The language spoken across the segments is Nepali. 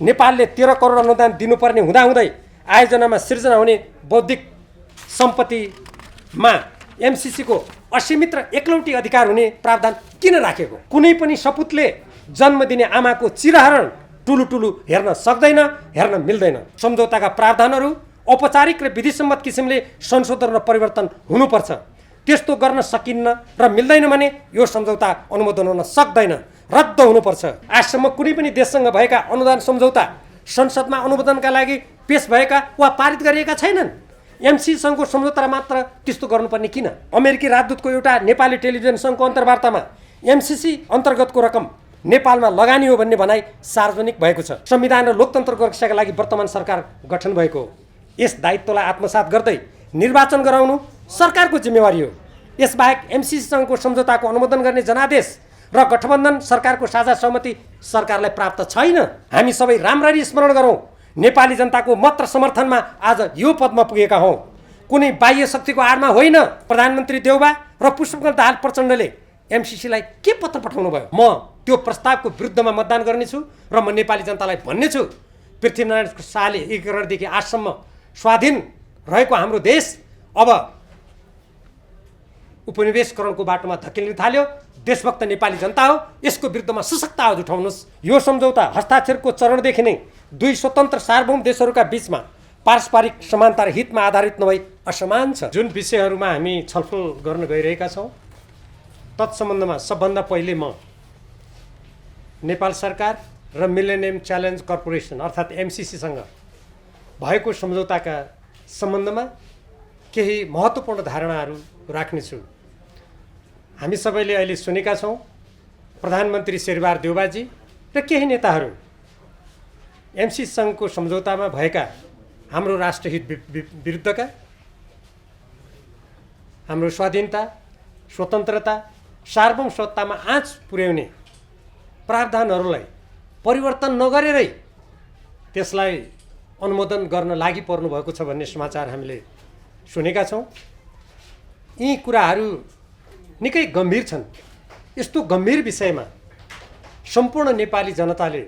नेपालले 13 करोड अनुदान दिनुपर्ने हुँदाहुँदै आयोजनामा सिर्जना हुने बौद्धिक सम्पत्तिमा एमसिसीको असीमित र एकलौटी अधिकार हुने प्रावधान किन राखेको? कुनै पनि सपुतले जन्म दिने आमाको चिरहरण टुलु हेर्न सक्दैन, हेर्न मिल्दैन। सम्झौताका प्रावधानहरू औपचारिक र विधिसम्मत किसिमले संशोधन र परिवर्तन हुनुपर्छ। त्यस्तो गर्न सकिन्न र मिल्दैन भने यो सम्झौता अनुमोदन हुन सक्दैन, रद्द हुनुपर्छ। आजसम्म कुनै पनि देशसँग भएका अनुदान सम्झौता संसदमा अनुमोदनका लागि पेश भएका वा पारित गरिएका छैनन्। एमसिसीसँगको सम्झौता मात्र त्यस्तो गर्नुपर्ने किन? अमेरिकी राजदूतको एउटा नेपाली टेलिभिजन सङ्घको अन्तर्वार्तामा एमसिसी अन्तर्गतको रकम नेपालमा लगानी हो भन्ने भनाइ सार्वजनिक भएको छ। संविधान र लोकतन्त्रको रक्षाका लागि वर्तमान सरकार गठन भएको हो। यस दायित्वलाई आत्मसात गर्दै निर्वाचन गराउनु सरकारको जिम्मेवारी हो। यसबाहेक एमसिसीसँगको सम्झौताको अनुमोदन गर्ने जनादेश र गठबन्धन सरकारको साझा सहमति सरकारलाई प्राप्त छैन। हामी सबै राम्ररी स्मरण गरौँ, नेपाली जनताको मत र समर्थनमा आज यो पदमा पुगेका हौँ। कुनै बाह्य शक्तिको आडमा होइन। प्रधानमन्त्री देउबा र पुष्पकमल दाहाल प्रचण्डले एमसिसीलाई के पत्र पठाउनु भयो? म त्यो प्रस्तावको विरुद्धमा मतदान गर्नेछु र म नेपाली जनतालाई भन्ने छु, पृथ्वीनारायण शाहले एकीकरणदेखि आजसम्म स्वाधीन रहेको हाम्रो देश अब उपनिवेशकरणको बाटोमा धकेलिन थाल्यो। देशभक्त नेपाली जनता हो, यसको विरुद्धमा सशक्त आवाज उठाउनुहोस्। यो सम्झौता हस्ताक्षरको चरणदेखि नै दुई स्वतन्त्र सार्वभौम देशहरूका बीचमा पारस्परिक समानता र हितमा आधारित नभई असमान छ। जुन विषयहरूमा हामी छलफल गर्न गइरहेका छौँ तत्सम्बन्धमा सबभन्दा पहिले म नेपाल सरकार र मिलेनियम च्यालेन्ज कर्पोरेसन अर्थात् एमसिसीसँग भएको सम्झौताका सम्बन्धमा केही महत्त्वपूर्ण धारणाहरू राख्नेछु। हामी सबैले अहिले सुनेका छौँ प्रधानमन्त्री शेरबहादुर देउबाजी र केही नेताहरू एमसिसीसँगको सम्झौतामा भएका हाम्रो राष्ट्रहित विरुद्धका, हाम्रो स्वाधीनता, स्वतन्त्रता, सार्वभौम सत्तामा आँच पुर्याउने प्रावधानहरूलाई परिवर्तन नगरेरै त्यसलाई अनुमोदन गर्न लागि पर्नु भएको छ भन्ने समाचार हामीले सुनेका छौँ। यी कुराहरू निकै गम्भीर छन्। यस्तो गम्भीर विषयमा सम्पूर्ण नेपाली जनताले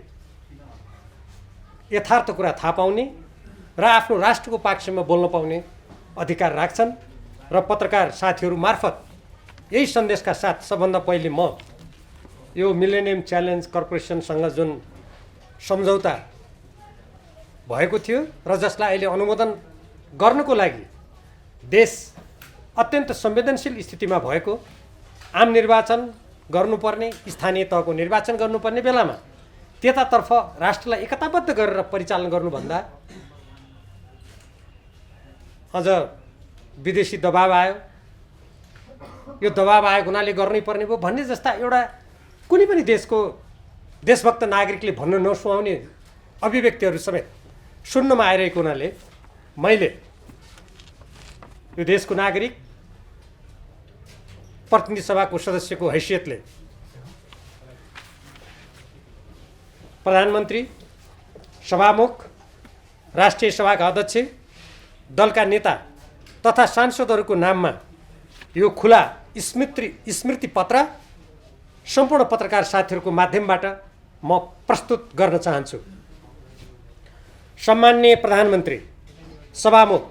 यथार्थ कुरा थाहा पाउने र आफ्नो राष्ट्रको पक्षमा बोल्न पाउने अधिकार राख्छन् र पत्रकार साथीहरू मार्फत यही सन्देशका साथ सबभन्दा पहिले म यो मिलेनियम च्यालेन्ज कर्पोरेसनसँग जुन सम्झौता भएको थियो र जसलाई अहिले अनुमोदन गर्नको लागि देश अत्यन्त संवेदनशील स्थितिमा भएको, आम निर्वाचन गर्नुपर्ने, स्थानीय तहको निर्वाचन गर्नुपर्ने बेलामा त्यतातर्फ राष्ट्रलाई एकताबद्ध गरेर परिचालन गर्नुभन्दा अझ विदेशी दबाब आयो, यो दबाब आएको हुनाले गर्नै पर्ने भयो भन्ने जस्ता एउटा कुनै पनि देशको देशभक्त नागरिकले भन्न नसुहाउने अभिव्यक्तिहरू समेत सुन्नमा आइरहेको हुनाले मैले यो देशको नागरिक प्रतिनिधि सभाको सदस्यको हैसियतले प्रधानमन्त्री, सभामुख, राष्ट्रिय सभाका अध्यक्ष, दलका नेता तथा सांसदहरूको नाममा यो खुला स्मृति पत्र सम्पूर्ण पत्रकार साथीहरूको माध्यमबाट म प्रस्तुत गर्न चाहन्छु। सम्माननीय प्रधानमन्त्री, सभामुख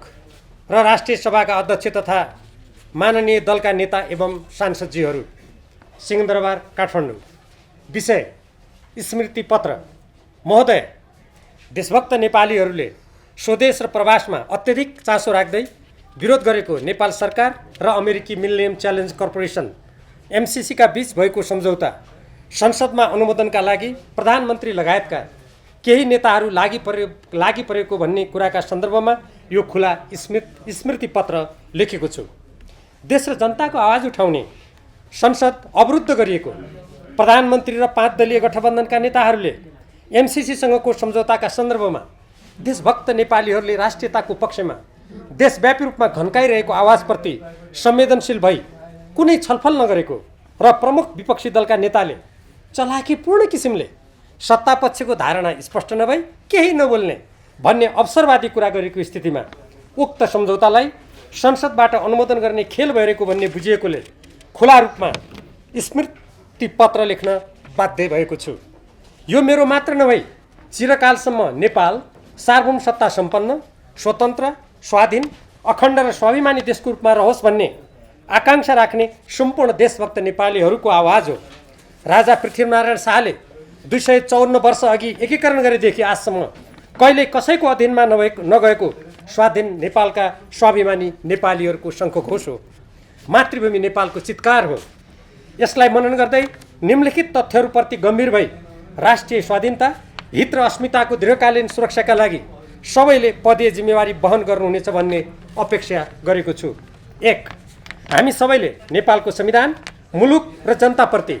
र राष्ट्रिय सभाका अध्यक्ष तथा माननीय दलका नेता एवं सांसदजीहरू, सिंहदरबार काठमाडौँ। विषय स्मृति पत्र। महोदय, देशभक्त नेपालीहरूले स्वदेश र प्रवासमा अत्यधिक चासो राख्दै विरोध गरेको नेपाल सरकार र अमेरिकी मिलेनियम च्यालेन्ज कर्पोरेसन एमसिसीका बीच भएको सम्झौता संसदमा अनुमोदनका लागि प्रधानमन्त्री लगायतका केही नेताहरू लागि परेको भन्ने कुराका सन्दर्भमा यो खुला स्मृति पत्र लेखेको छु। देश र जनताको आवाज उठाउने संसद अवरुद्ध गरिएको प्रधानमन्त्री र 5 दलीय गठबन्धनका नेताहरूले एमसिसीसँगको सम्झौताका सन्दर्भमा देशभक्त नेपालीहरूले राष्ट्रियताको पक्षमा देशव्यापी रूपमा घन्काइरहेको आवाजप्रति संवेदनशील भई कुनै छलफल नगरेको र प्रमुख विपक्षी दलका नेताले चलाखीपूर्ण किसिमले सत्तापक्षको धारणा स्पष्ट नभई केही नबोल्ने भन्ने अवसरवादी कुरा गरेको स्थितिमा उक्त सम्झौतालाई संसदबाट अनुमोदन गर्ने खेल भइरहेको भन्ने बुझिएकोले खुला रूपमा स्मृति पत्र लेख्न बाध्य भएको छु। यो मेरो मात्र नभई चिरकालसम्म नेपाल सार्वभौम सत्ता सम्पन्न, स्वतन्त्र, स्वाधीन, अखण्ड र स्वाभिमानी देशको रूपमा रहोस् भन्ने आकाङ्क्षा राख्ने सम्पूर्ण देशभक्त नेपालीहरूको आवाज हो। राजा पृथ्वीनारायण शाहले 254 वर्ष अघि एकीकरण गरेदेखि आजसम्म कहिल्यै कसैको अधीनमा नगएको स्वाधीन नेपालका स्वाभिमानी नेपालीहरूको शङ्खघोष हो, मातृभूमि नेपालको चित्कार हो। यसलाई मनन गर्दै निम्नलिखित तथ्यहरूप्रति गम्भीर भई राष्ट्रिय स्वाधीनता, हित र अस्मिताको दीर्घकालीन सुरक्षाका लागि सबैले पदीय जिम्मेवारी वहन गर्नुहुनेछ भन्ने अपेक्षा गरेको छु। 1. हामी सबैले नेपालको संविधान, मुलुक र जनताप्रति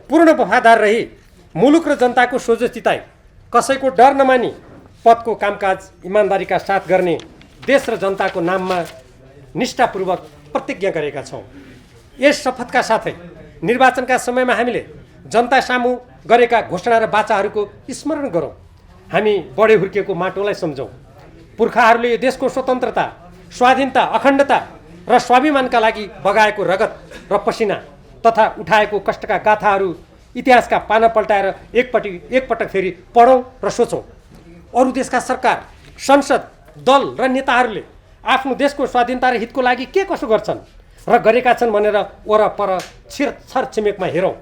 पूर्ण वफादार रही मुलुक र जनताको सोझो चिताई कसैको डर नमानी पदको कामकाज इमान्दारीका साथ गर्ने देश र जनताको नाममा निष्ठापूर्वक प्रतिज्ञा गरेका छौँ। यस शपथका साथै निर्वाचनका समयमा हामीले जनता सामु गरेका घोषणा र वाचाहरूको स्मरण गरौँ। हामी बढे हुर्किएको माटोलाई सम्झौँ। पुर्खाहरूले यो देशको स्वतन्त्रता, स्वाधीनता, अखण्डता र स्वाभिमानका लागि बगाएको रगत र पसिना तथा उठाएको कष्टका गाथाहरू इतिहासका पाना पल्टाएर एकपटक फेरि पढौँ र सोचौँ। अरू देशका सरकार, संसद, दल र नेताहरूले आफ्नो देशको स्वाधीनता र हितको लागि के कसो गर्छन् र गरेका छन् भनेर वरपर छरछिमेकमा हेरौँ।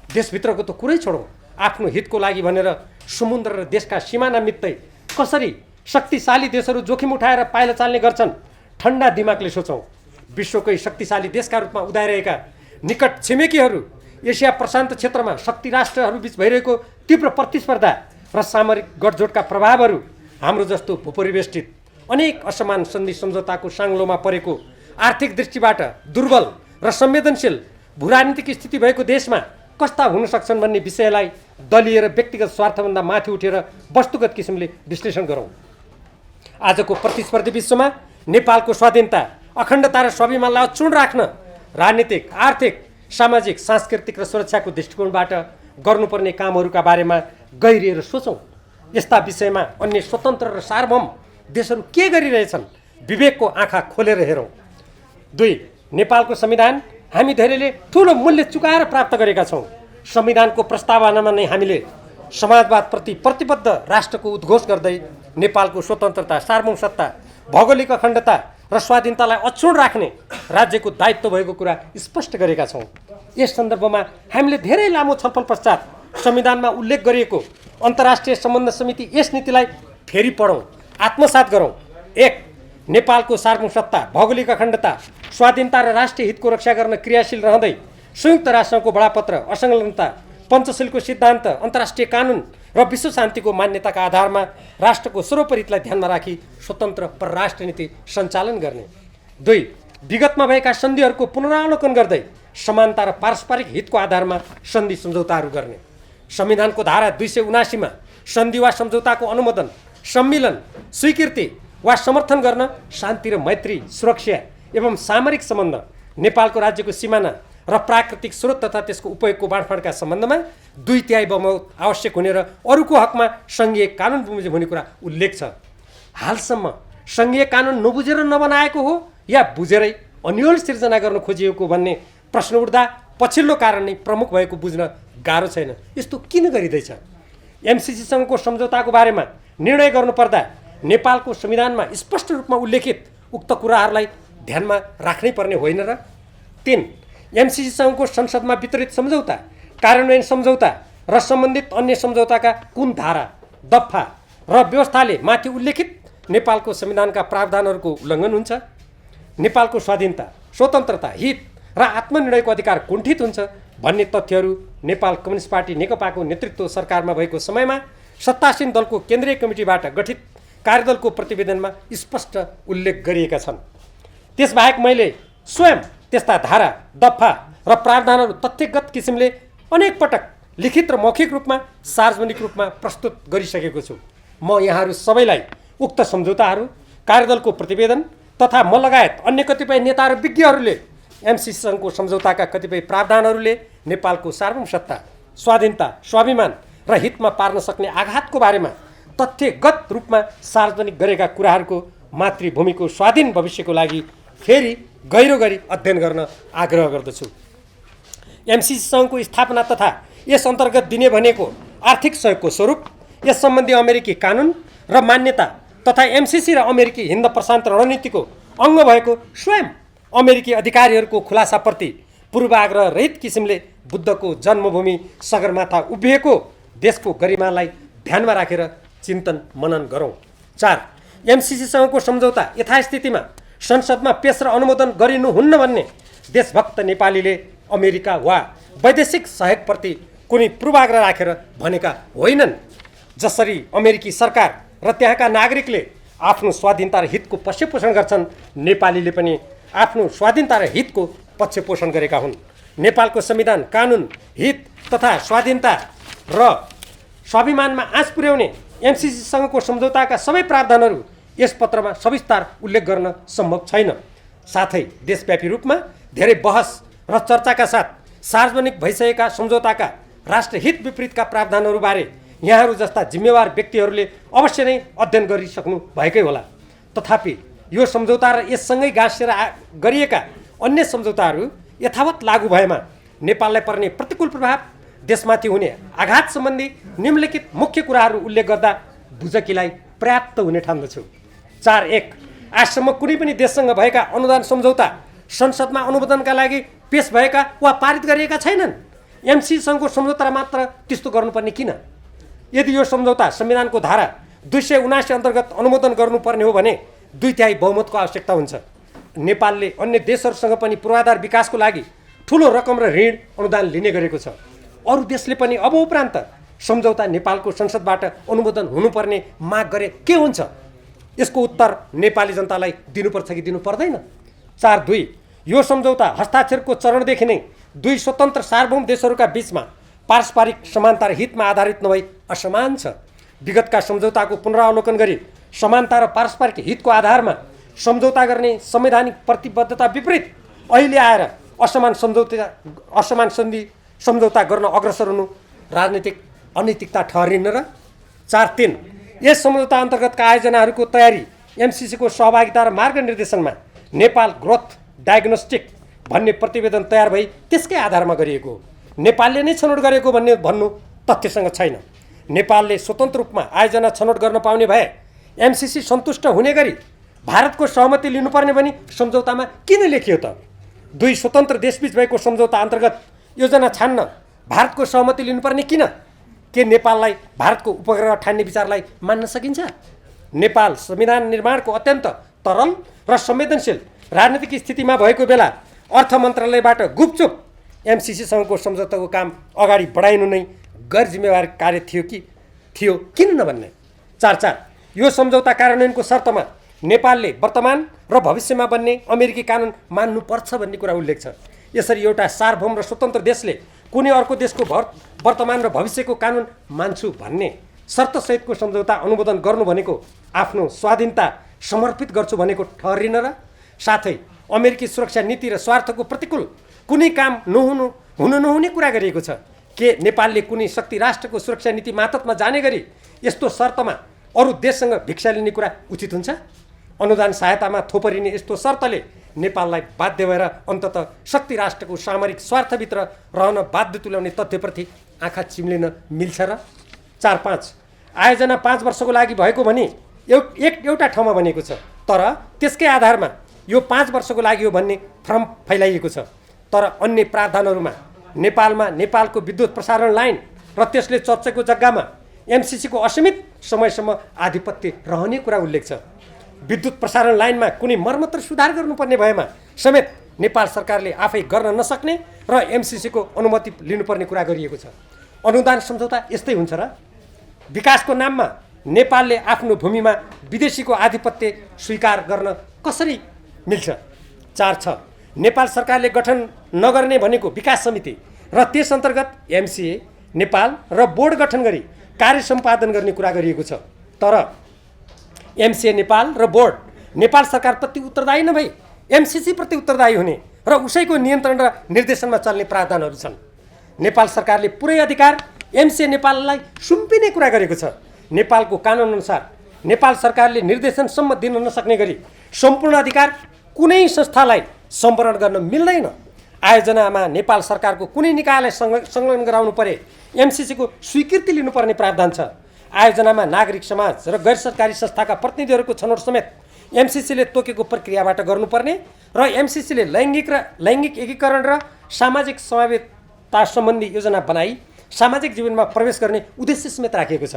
देशभित्रको त कुरै छोडौँ, आफ्नो हितको लागि भनेर समुद्र र देशका सिमाना मित्तै कसरी शक्तिशाली देशहरू जोखिम उठाएर पाइला चाल्ने गर्छन्, ठन्डा दिमागले सोचौँ। विश्वकै शक्तिशाली देशका रूपमा उदाइरहेका निकट छिमेकीहरू, एसिया प्रशान्त क्षेत्रमा शक्ति राष्ट्रहरूबीच भइरहेको तीव्र प्रतिस्पर्धा र सामरिक गठजोडका प्रभावहरू, हाम्रो जस्तो भूपरिवेष्टित अनेक असमान सन्धि सम्झौताको साङ्लोमा परेको, आर्थिक दृष्टिबाट दुर्बल र संवेदनशील भूराजनीतिक स्थिति भएको देशमा कस्ता हुन सक्छन् भन्ने विषयलाई दलीय र व्यक्तिगत स्वार्थभन्दा माथि उठेर वस्तुगत किसिमले विश्लेषण गरौँ। आजको प्रतिस्पर्धी विश्वमा नेपालको स्वाधीनता, अखण्डता र स्वाभिमानलाई अक्षुण्ण राख्न राजनीतिक, आर्थिक, सामाजिक, सांस्कृतिक र सुरक्षाको दृष्टिकोणबाट गर्नुपर्ने कामहरूका बारेमा गहिरिएर सोचौँ। यस्ता विषयमा अन्य स्वतन्त्र र सार्वभौम देशहरू के गरिरहेछन्, विवेकको आँखा खोलेर हेरौँ। 2. नेपालको संविधान हामी धेरैले ठुलो मूल्य चुकाएर प्राप्त गरेका छौँ। संविधानको प्रस्तावनामा नै हामीले समाजवादप्रति प्रतिबद्ध राष्ट्रको उद्घोष गर्दै नेपालको स्वतन्त्रता, सार्वभौम सत्ता, भौगोलिक अखण्डता र स्वाधीनतालाई अक्षुण्ण राख्ने राज्यको दायित्व भएको कुरा स्पष्ट गरेका छौँ। यस सन्दर्भमा हामीले धेरै लामो छलफल पश्चात संविधानमा उल्लेख गरिएको अन्तर्राष्ट्रिय सम्बन्ध समिति यस नीतिलाई फेरि पढौँ, आत्मसात गरौँ। 1. नेपालको सार्वभौम सत्ता, भौगोलिक अखण्डता, स्वाधीनता र राष्ट्रिय हितको रक्षा गर्न क्रियाशील रहँदै संयुक्त राष्ट्रको बडापत्र, असंलग्नता, पञ्चशीलको सिद्धान्त, अन्तर्राष्ट्रिय कानुन र विश्व शान्तिको मान्यताका आधारमा राष्ट्रको सर्वोपरि हितलाई ध्यानमा राखी स्वतन्त्र परराष्ट्र नीति सञ्चालन गर्ने। 2. विगतमा भएका सन्धिहरूको पुनरावलोकन गर्दै समानता र पारस्परिक हितको आधारमा सन्धि सम्झौताहरू गर्ने। संविधानको धारा 279 मा सन्धि वा सम्झौताको अनुमोदन, सम्मिलन, स्वीकृति वा समर्थन गर्न शान्ति र मैत्री, सुरक्षा एवं सामरिक सम्बन्ध, नेपालको राज्यको सिमाना र प्राकृतिक स्रोत तथा त्यसको उपयोगको बाँडफाँडका सम्बन्धमा 2/3 बहुमत आवश्यक हुने र अरूको हकमा सङ्घीय कानुन बमोजिम हुने कुरा उल्लेख छ। हालसम्म सङ्घीय कानुन नबुझेर नबनाएको हो या बुझेरै अन्यल सिर्जना गर्न खोजिएको भन्ने प्रश्न उठ्दा पछिल्लो कारण नै प्रमुख भएको बुझ्न गाह्रो छैन। यस्तो किन गरिँदैछ? एमसिसीसँगको सम्झौताको बारेमा निर्णय गर्नुपर्दा नेपालको संविधानमा स्पष्ट रूपमा उल्लेखित उक्त कुराहरूलाई ध्यानमा राख्नै पर्ने होइन र? 3. एमसिसीसँगको संसदमा वितरित सम्झौता, कार्यान्वयन सम्झौता र सम्बन्धित अन्य सम्झौताका कुन धारा, दफा र व्यवस्थाले माथि उल्लेखित नेपालको संविधानका प्रावधानहरूको उल्लङ्घन हुन्छ? नेपालको स्वाधीनता, स्वतन्त्रता, हित र आत्मनिर्णयको अधिकार कुण्ठित हुन्छ भन्ने तथ्यहरू नेपाल कम्युनिस्ट पार्टी नेकपाको नेतृत्व सरकारमा भएको समयमा सत्तासीन दलको केन्द्रीय कमिटीबाट गठित कार्यदलको प्रतिवेदनमा स्पष्ट उल्लेख गरिएका छन्। त्यसबाहेक मैले स्वयं त्यस्ता धारा, दफा र प्रावधानहरू तथ्यगत किसिमले अनेक पटक लिखित र मौखिक रूपमा सार्वजनिक रूपमा प्रस्तुत गरिसकेको छु। म यहाँहरू सबैलाई उक्त सम्झौताहरू, कार्यदलको प्रतिवेदन तथा म लगायत अन्य कतिपय नेता र विज्ञहरूले एमसिसीसँगको सम्झौताका कतिपय प्रावधानहरूले नेपालको सार्वभौम सत्ता, स्वाधीनता, स्वाभिमान र हितमा पार्न सक्ने आघातको बारेमा तथ्यगत रूपमा सार्वजनिक गरेका कुराहरूको मातृभूमिको स्वाधीन भविष्यको लागि फेरि गहिरो गरी अध्ययन गर्न आग्रह गर्दछु। एमसिसी सङ्घको स्थापना तथा यस अन्तर्गत दिने भनेको आर्थिक सहयोगको स्वरूप, यस सम्बन्धी अमेरिकी कानुन र मान्यता तथा एमसिसी र अमेरिकी हिन्द प्रशान्त रणनीतिको अङ्ग भएको स्वयं अमेरिकी अधिकारीहरूको खुलासाप्रति पूर्वाग्रह रहित किसिमले बुद्धको जन्मभूमि सगरमाथा उभिएको देशको गरिमालाई ध्यानमा राखेर चिन्तन मनन गरौँ। 4. एमसिसीसँगको सम्झौता यथास्थितिमा संसदमा पेश र अनुमोदन गरिनुहुन्न भन्ने देशभक्त नेपालीले अमेरिका वा वैदेशिक सहयोगप्रति कुनै पूर्वाग्रह राखेर भनेका होइनन्। जसरी अमेरिकी सरकार र त्यहाँका नागरिकले आफ्नो स्वाधीनता र हितको पक्षपोषण गर्छन्, नेपालीले पनि आफ्नो स्वाधीनता र हितको पक्षपोषण गरेका हुन्। नेपालको संविधान, कानुन, हित तथा स्वाधीनता र स्वाभिमानमा आँच पुर्याउने एमसिसीसँगको सम्झौताका सबै प्रावधानहरू यस पत्रमा सविस्तार उल्लेख गर्न सम्भव छैन। साथै देशव्यापी रूपमा धेरै बहस र चर्चाका साथ सार्वजनिक भइसकेका सम्झौताका राष्ट्रहित विपरीतका प्रावधानहरूबारे यहाँहरू जस्ता जिम्मेवार व्यक्तिहरूले अवश्य नै अध्ययन गरिसक्नु भएकै होला। तथापि यो सम्झौता र यससँगै गाँसेर गरिएका अन्य सम्झौताहरू यथावत लागू भएमा नेपाललाई पर्ने प्रतिकूल प्रभाव, देशमाथि हुने आघात सम्बन्धी निम्नलिखित मुख्य कुराहरू उल्लेख गर्दा बुझकिलाई पर्याप्त हुने ठान्दछु। 4.1. आजसम्म कुनै पनि देशसँग भएका अनुदान सम्झौता संसदमा अनुमोदनका लागि पेश भएका वा पारित गरिएका छैनन्। एमसिसीसँगको सम्झौता मात्र त्यस्तो गर्नुपर्ने किन? यदि यो सम्झौता संविधानको धारा 279 अन्तर्गत अनुमोदन गर्नुपर्ने हो भने 2/3 बहुमतको आवश्यकता हुन्छ। नेपालले अन्य देशहरूसँग पनि पूर्वाधार विकासको लागि ठुलो रकम र ऋण अनुदान लिने गरेको छ। अरू देशले पनि अब उपरान्त सम्झौता नेपालको संसदबाट अनुमोदन हुनुपर्ने माग गरे के हुन्छ? यसको उत्तर नेपाली जनतालाई दिनुपर्छ कि दिनु पर्दैन? 4.2. यो सम्झौता हस्ताक्षरको चरणदेखि नै दुई स्वतन्त्र सार्वभौम देशहरूका बीचमा पारस्परिक समानता र हितमा आधारित नभई असमान छ। विगतका सम्झौताको पुनरावलोकन गरी समानता र पारस्परिक हितको आधारमा सम्झौता गर्ने संवैधानिक प्रतिबद्धता विपरीत अहिले आएर असमान सन्धि सम्झौता गर्न अग्रसर हुनु राजनीतिक अनैतिकता ठहरिन्न र? 4.3. यस सम्झौता अन्तर्गतका आयोजनाहरूको तयारी, एमसिसीको सहभागिता र मार्गनिर्देशनमा नेपाल ग्रोथ डायग्नोस्टिक भन्ने प्रतिवेदन तयार भई त्यसकै आधारमा गरिएको हो। नेपालले नै छनौट गरेको भन्नु तथ्यसँग छैन। नेपालले स्वतन्त्र रूपमा आयोजना छनौट गर्न पाउने भए एमसिसी सन्तुष्ट हुने गरी भारतको सहमति लिनुपर्ने भनी सम्झौतामा किन लेखियो त? दुई स्वतन्त्र देशबीच भएको सम्झौता अन्तर्गत योजना छान्न भारतको सहमति लिनुपर्ने किन? के नेपाललाई भारतको उपग्रह ठान्ने विचारलाई मान्न सकिन्छ? नेपाल संविधान निर्माणको अत्यन्त तरल र संवेदनशील राजनीतिक स्थितिमा भएको बेला अर्थ मन्त्रालयबाट गुपचुप एमसिसीसँगको सम्झौताको काम अगाडि बढाइनु नै गैर जिम्मेवार कार्य थियो किन नभन्ने? 4.4. यो सम्झौता कार्यान्वयनको शर्तमा नेपालले वर्तमान र भविष्यमा बन्ने अमेरिकी कानुन मान्नुपर्छ भन्ने कुरा उल्लेख छ। यसरी एउटा सार्वभौम र स्वतन्त्र देशले कुनै अर्को देशको वर्तमान र भविष्यको कानुन मान्छु भन्ने शर्तसहितको सम्झौता अनुमोदन गर्नु भनेको आफ्नो स्वाधीनता समर्पित गर्छु भनेको ठहरिन र? साथै अमेरिकी सुरक्षा नीति र स्वार्थको प्रतिकूल कुनै काम हुन नहुने कुरा गरिएको छ। के नेपालले कुनै शक्ति राष्ट्रको सुरक्षा नीति मातहतमा जाने गरी यस्तो शर्तमा अरू देशसँग भिक्षा लिने कुरा उचित हुन्छ? अनुदान सहायतामा थोपरिने यस्तो शर्तले नेपाललाई बाध्य भएर अन्ततः शक्ति राष्ट्रको सामरिक स्वार्थभित्र रहन बाध्य तुल्याउने तथ्यप्रति आँखा चिम्लिन मिल्छ र? 4.5. आयोजना 5 वर्षको लागि भएको भने एउटा ठाउँमा बनेको छ, तर त्यसकै आधारमा यो 5 वर्षको लागि हो भन्ने भ्रम फैलाइएको छ। तर अन्य प्रावधानहरूमा नेपालमा नेपालको विद्युत प्रसारण लाइन र त्यसले चर्चेको जग्गामा एमसिसीको असीमित समयसम्म आधिपत्य रहने कुरा उल्लेख छ। विद्युत प्रसारण लाइनमा कुनै मर्मत र सुधार गर्नुपर्ने भएमा समेत नेपाल सरकारले आफै गर्न नसक्ने र एमसिसीको अनुमति लिनुपर्ने कुरा गरिएको छ। अनुदान सम्झौता यस्तै हुन्छ र? विकासको नाममा नेपालले आफ्नो भूमिमा विदेशीको आधिपत्य स्वीकार गर्न कसरी मिल्छ? 4.6. नेपाल सरकारले गठन नगर्ने भनेको विकास समिति र त्यस अन्तर्गत एमसिए, नेपाल र बोर्ड गठन गरी कार्य सम्पादन गर्ने कुरा गरिएको छ। तर एमसिए, नेपाल र बोर्ड नेपाल सरकारप्रति उत्तरदायी नभई एमसिसी प्रति उत्तरदायी हुने र उसैको नियन्त्रण र निर्देशनमा चल्ने प्रावधानहरू छन्। नेपाल सरकारले पुरै अधिकार एमसिए नेपाललाई सुम्पिने कुरा गरेको छ। नेपालको कानुन अनुसार नेपाल सरकारले निर्देशनसम्म दिन नसक्ने गरी सम्पूर्ण अधिकार कुनै संस्थालाई सम्वरण गर्न मिल्दैन। आयोजनामा नेपाल सरकारको कुनै निकायलाई संलग्न गराउनु परे एमसिसीको स्वीकृति लिनुपर्ने प्रावधान छ। आयोजनामा नागरिक समाज र गैर सरकारी संस्थाका प्रतिनिधिहरूको छनौट समेत एमसिसीले तोकेको प्रक्रियाबाट गर्नुपर्ने र एमसिसीले लैङ्गिक एकीकरण र सामाजिक समावेशता सम्बन्धी योजना बनाई सामाजिक जीवनमा प्रवेश गर्ने उद्देश्य समेत राखिएको छ।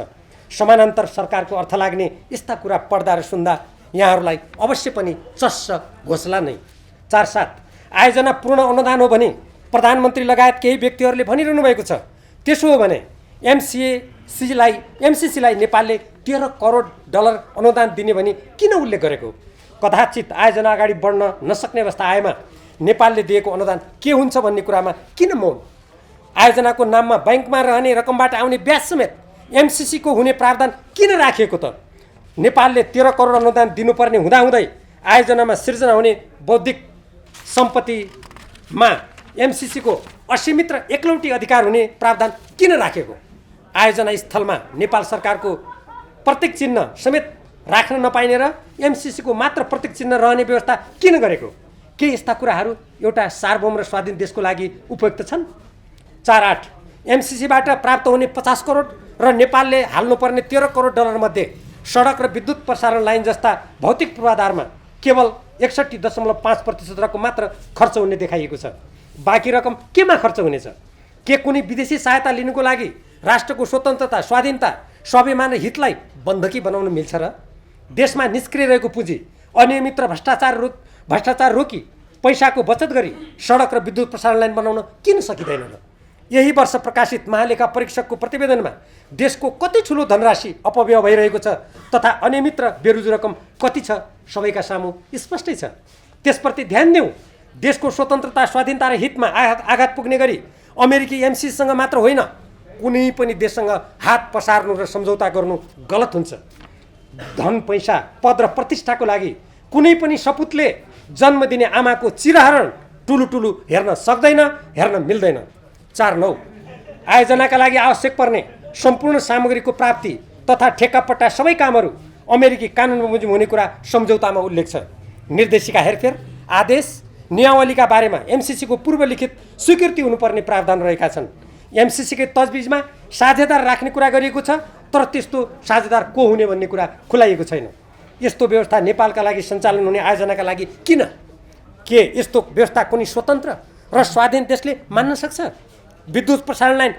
समानान्तर सरकारको अर्थ लाग्ने यस्ता कुरा पढ्दा र सुन्दा यहाँहरूलाई अवश्य पनि चस्स घोषला नै। 4.7 आयोजना पूर्ण अनुदान हो भने प्रधानमन्त्री लगायत केही व्यक्तिहरूले भनिरहनु भएको छ। त्यसो हो भने एमसिसीलाई नेपालले 13 करोड डलर अनुदान दिने भनी किन उल्लेख गरेको? कदाचित आयोजना अगाडि बढ्न नसक्ने अवस्था आएमा नेपालले दिएको अनुदान के हुन्छ भन्ने कुरामा किन मौन? आयोजनाको नाममा बैंकमा रहने रकमबाट आउने ब्याज समेत एमसिसीको हुने प्रावधान किन राखिएको त? नेपालले 13 करोड अनुदान दिनुपर्ने हुँदाहुँदै आयोजनामा सिर्जना हुने बौद्धिक सम्पत्तिमा एमसिसीको असीमित र एकलौटी अधिकार हुने प्रावधान किन राखेको? आयोजना स्थलमा नेपाल सरकारको प्रतीक चिन्ह समेत राख्न नपाइने र एमसिसीको मात्र प्रतीक चिन्ह रहने व्यवस्था किन गरेको? के यस्ता कुराहरू एउटा सार्वभौम र स्वाधीन देशको लागि उपयुक्त छन्? 4.8 एमसिसीबाट प्राप्त हुने 50 करोड र नेपालले हाल्नुपर्ने 13 करोड डलर मध्ये सडक र विद्युत प्रसारण लाइन जस्ता भौतिक पूर्वाधारमा केवल 61.5% रकम मात्र खर्च हुने देखाइएको छ। बाँकी रकम केमा खर्च हुनेछ? के कुनै विदेशी सहायता लिनुको लागि राष्ट्रको स्वतन्त्रता, स्वाधीनता, स्वाभिमान र हितलाई बन्धकी बनाउन मिल्छ र? देशमा निष्क्रिय रहेको पुँजी, अनियमित र भ्रष्टाचार रोकी पैसाको बचत गरी सडक र विद्युत प्रसारण लाइन बनाउन किन सकिँदैन र? यही वर्ष प्रकाशित महालेखा परीक्षकको प्रतिवेदनमा देशको कति ठुलो धनराशि अपव्यय भइरहेको छ तथा अनियमित र बेरुजु रकम कति छ सबैका सामु स्पष्टै छ। त्यसप्रति ध्यान देऊ। देशको स्वतन्त्रता, स्वाधीनता र हितमा आघात पुग्ने गरी अमेरिकी एमसिसीसँग मात्र होइन कुनै पनि देशसँग हात पसार्नु र सम्झौता गर्नु गलत हुन्छ। धन, पैसा, पद र प्रतिष्ठाको लागि कुनै पनि सपुतले जन्म दिने आमाको चिरहरण टुलु हेर्न सक्दैन, हेर्न मिल्दैन। 4.9 आयोजनाका लागि आवश्यक पर्ने सम्पूर्ण सामग्रीको प्राप्ति तथा ठेक्कापट्टा सबै कामहरू अमेरिकी कानुन बमोजिम हुने कुरा सम्झौतामा उल्लेख छ। निर्देशिका हेरफेर, आदेश, नियमावलीका बारेमा एमसिसीको पूर्वलिखित स्वीकृति हुनुपर्ने प्रावधान रहेका छन्। एमसिसीकै तजबिजमा साझेदार राख्ने कुरा गरिएको छ, तर त्यस्तो साझेदार को हुने भन्ने कुरा खुलाइएको छैन। यस्तो व्यवस्था नेपालका लागि सञ्चालन हुने आयोजनाका लागि किन? के यस्तो व्यवस्था कुनै स्वतन्त्र र स्वाधीन देशले मान्न सक्छ? विद्युत प्रसारण लाइन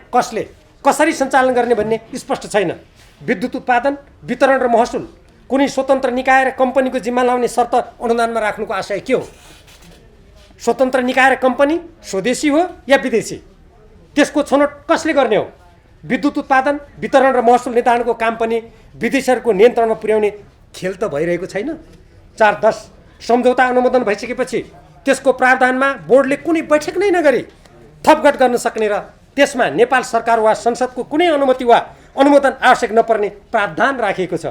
कसरी सञ्चालन गर्ने भन्ने स्पष्ट छैन। विद्युत उत्पादन, वितरण र महसुल कुनै स्वतन्त्र निकाय र कम्पनीको जिम्मा लाउने शर्त अनुदानमा राख्नुको आशय के हो? स्वतन्त्र निकाय र कम्पनी स्वदेशी हो या विदेशी? त्यसको छनौट कसले गर्ने हो? विद्युत उत्पादन, वितरण र महसुल निर्धारणको काम पनि विदेशीहरूको नियन्त्रणमा पुर्याउने खेल त भइरहेको छैन। 4.10 सम्झौता अनुमोदन भइसकेपछि त्यसको प्रावधानमा बोर्डले कुनै बैठक नै नगरी थपघट गर्न सक्ने र त्यसमा नेपाल सरकार वा संसदको कुनै अनुमति वा अनुमोदन आवश्यक नपर्ने प्रावधान राखिएको छ।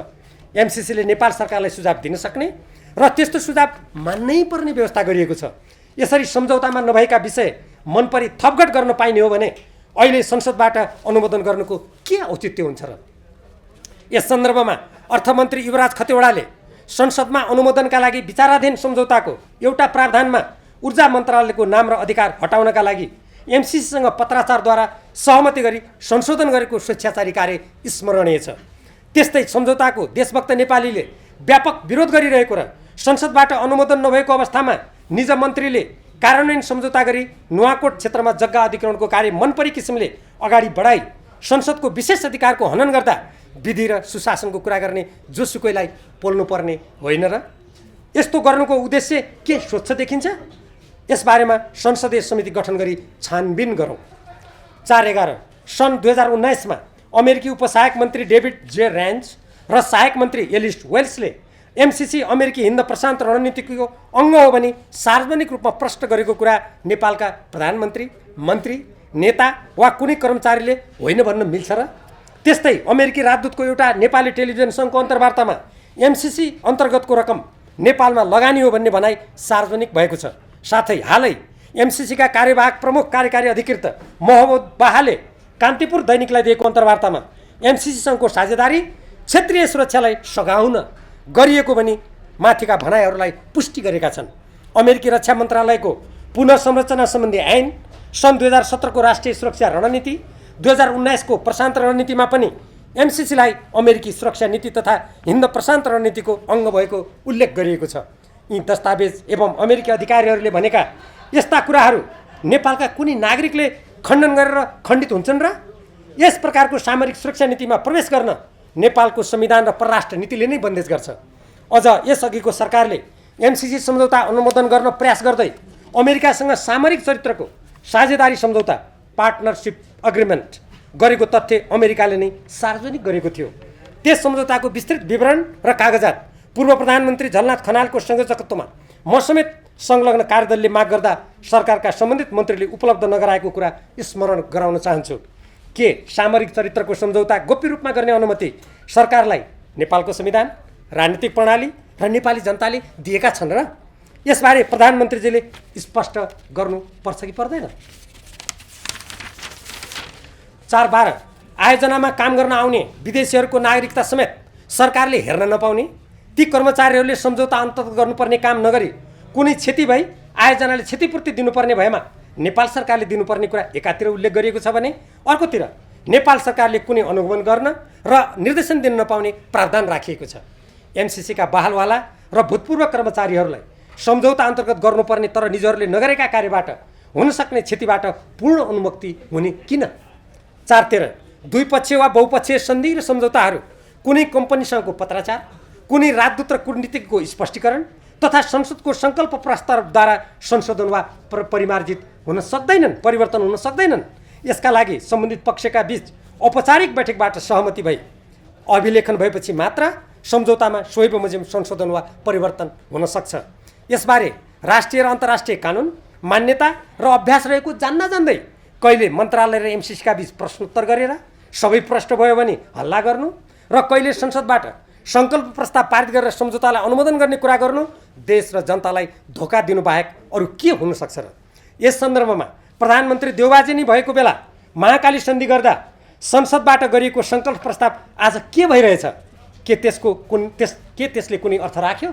एमसिसीले नेपाल सरकारलाई सुझाव दिन सक्ने र त्यस्तो सुझाव मान्नै पर्ने व्यवस्था गरिएको छ। यसरी सम्झौतामा नभएका विषय मनपरी थपघट गर्न पाइने हो भने अहिले संसदबाट अनुमोदन गर्नुको के औचित्य हुन्छ र? यस सन्दर्भमा अर्थमन्त्री युवराज खतिवडाले संसदमा अनुमोदनका लागि विचाराधीन सम्झौताको एउटा प्रावधानमा ऊर्जा मन्त्रालयको नाम र अधिकार हटाउनका लागि एमसिसीसँग पत्राचारद्वारा सहमति गरी संशोधन गरेको स्वेच्छाचारी कार्य स्मरणीय छ। त्यस्तै सम्झौताको देशभक्त नेपालीले व्यापक विरोध गरिरहेको र संसदबाट अनुमोदन नभएको अवस्थामा निज मन्त्रीले कार्यान्वयन सम्झौता गरी नुवाकोट क्षेत्रमा जग्गा अधिग्रहणको कार्य मनपरी किसिमले अगाडि बढाई संसदको विशेष अधिकारको हनन गर्दा विधि र सुशासनको कुरा गर्ने जोसुकैलाई पोल्नुपर्ने होइन र? यस्तो गर्नुको उद्देश्य के स्वच्छ देखिन्छ? यसबारेमा संसदीय समिति गठन गरी छानबिन गरौँ। 4.11 सन् 2019मा अमेरिकी उपसहायक मन्त्री डेभिड जे ऱ्यान्ज र सहायक मन्त्री एलिस वेल्सले एमसिसी अमेरिकी हिन्द प्रशान्त रणनीतिको अङ्ग हो भनी सार्वजनिक रूपमा प्रष्ट गरेको कुरा नेपालका प्रधानमन्त्री, मन्त्री, नेता वा कुनै कर्मचारीले होइन भन्न मिल्छ र? त्यस्तै अमेरिकी राजदूतको एउटा नेपाली टेलिभिजन सङ्घको अन्तर्वार्तामा एमसिसी अन्तर्गतको रकम नेपालमा लगानी हो भन्ने भनाइ सार्वजनिक भएको छ। साथै हालै एमसिसीका कार्यवाहक प्रमुख कार्यकारी अधिकृत महबुब बाहाले कान्तिपुर दैनिकलाई दिएको अन्तर्वार्तामा एमसिसीसँगको साझेदारी क्षेत्रीय सुरक्षालाई सघाउन गरिएको भनी माथिका भनाइहरूलाई पुष्टि गरेका छन्। अमेरिकी रक्षा मन्त्रालयको पुनर्संरचना सम्बन्धी ऐन, सन् 2017 को राष्ट्रिय सुरक्षा रणनीति, 2019 को प्रशान्त रणनीतिमा पनि एमसिसीलाई अमेरिकी सुरक्षा नीति तथा हिन्द प्रशान्त रणनीतिको अङ्ग भएको उल्लेख गरिएको छ। यी दस्तावेज एवं अमेरिकी अधिकारीहरूले भनेका यस्ता कुराहरू नेपालका कुनै नागरिकले खण्डन गरेर खण्डित हुन्छन् र? यस प्रकारको सामरिक सुरक्षा नीतिमा प्रवेश गर्न नेपालको संविधान र परराष्ट्र नीतिले नै बन्देज गर्छ। अझ यसअघिको सरकारले एमसिसी सम्झौता अनुमोदन गर्न प्रयास गर्दै अमेरिकासँग सामरिक चरित्रको साझेदारी सम्झौता पार्टनरसिप अग्रिमेन्ट गरेको तथ्य अमेरिकाले नै सार्वजनिक गरेको थियो। त्यस सम्झौताको विस्तृत विवरण र कागजात पूर्व प्रधानमन्त्री झलनाथ खनालको संयोजकत्वमा म समेत संलग्न कार्यदलले माग गर्दा सरकारका सम्बन्धित मन्त्रीले उपलब्ध नगराएको कुरा स्मरण गराउन चाहन्छु। के सामरिक चरित्रको सम्झौता गोप्य रूपमा गर्ने अनुमति सरकारलाई नेपालको संविधान, राजनीतिक प्रणाली र नेपाली जनताले दिएका छन् र? यसबारे प्रधानमन्त्रीजीले स्पष्ट गर्नुपर्छ कि पर्दैन? 4.12 आयोजनामा काम गर्न आउने विदेशीहरूको नागरिकता समेत सरकारले हेर्न नपाउने, ती कर्मचारीहरूले सम्झौता अन्तर्गत गर्नुपर्ने काम नगरी कुनै क्षति भई आयोजनाले क्षतिपूर्ति दिनुपर्ने भएमा नेपाल सरकारले दिनुपर्ने कुरा एकातिर उल्लेख गरिएको छ भने अर्कोतिर नेपाल सरकारले कुनै अनुगमन गर्न र निर्देशन दिन नपाउने प्रावधान राखिएको छ। एमसिसीका बहालवाला र भूतपूर्व कर्मचारीहरूलाई सम्झौता अन्तर्गत गर्नुपर्ने तर निजहरूले नगरेका कार्यबाट हुन सक्ने क्षतिबाट पूर्ण अनुमुक्ति हुने किन? 4.13 द्विपक्षीय वा बहुपक्षीय सन्धि र सम्झौताहरू कुनै कम्पनीसँगको पत्राचार, कुनै राजदूत र कूटनीतिज्ञको स्पष्टीकरण तथा संसदको सङ्कल्प प्रस्तावद्वारा संशोधन वा परिमार्जित हुन सक्दैनन्, परिवर्तन हुन सक्दैनन्। यसका लागि सम्बन्धित पक्षका बीच औपचारिक बैठकबाट सहमति भई अभिलेखन भएपछि मात्र सम्झौतामा सोही बमोजिम संशोधन वा परिवर्तन हुन सक्छ। यसबारे राष्ट्रिय र अन्तर्राष्ट्रिय कानुन, मान्यता र अभ्यास रहेको जान्दै कहिले मन्त्रालय र एमसिसीका बीच प्रश्नोत्तर गरेर सबै प्रश्न भयो भने हल्ला गर्नु र कहिले संसदबाट सङ्कल्प प्रस्ताव पारित गरेर सम्झौतालाई अनुमोदन गर्ने कुरा गर्नु देश र जनतालाई धोका दिनु बाहेक अरू के हुन सक्छ र? यस सन्दर्भमा प्रधानमन्त्री देउबाजे नै भएको बेला महाकाली सन्धि गर्दा संसदबाट गरिएको सङ्कल्प प्रस्ताव आज के भइरहेछ? के त्यसले कुनै अर्थ राख्यो?